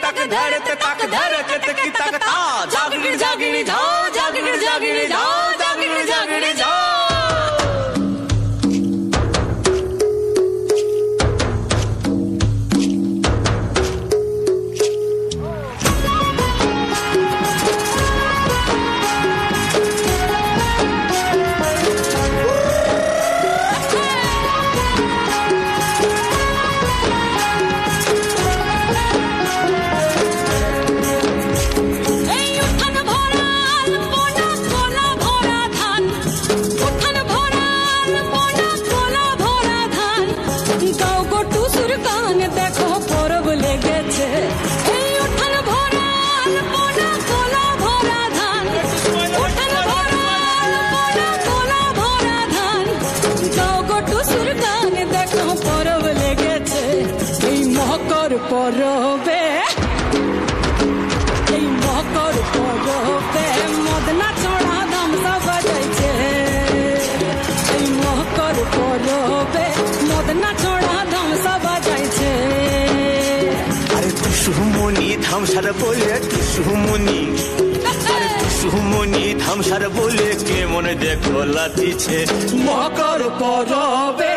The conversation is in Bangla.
तक धरते तक धरते की तक ता जागिर जागिर जाओ जागिर जागिर जाओ जागिर जागिर जाओ পরবে এই মকর পরবে মদনা ছড়া ধামসা বাজাইছে এই মকর পরবে মদনা ছড়া ধামসা বাজাইছে আরে টুসুমনি ধামসার বলে টুসুমনি আরে টুসুমনি ধামসার বলে কে মনে দেখো লাতিছে মকর পরবে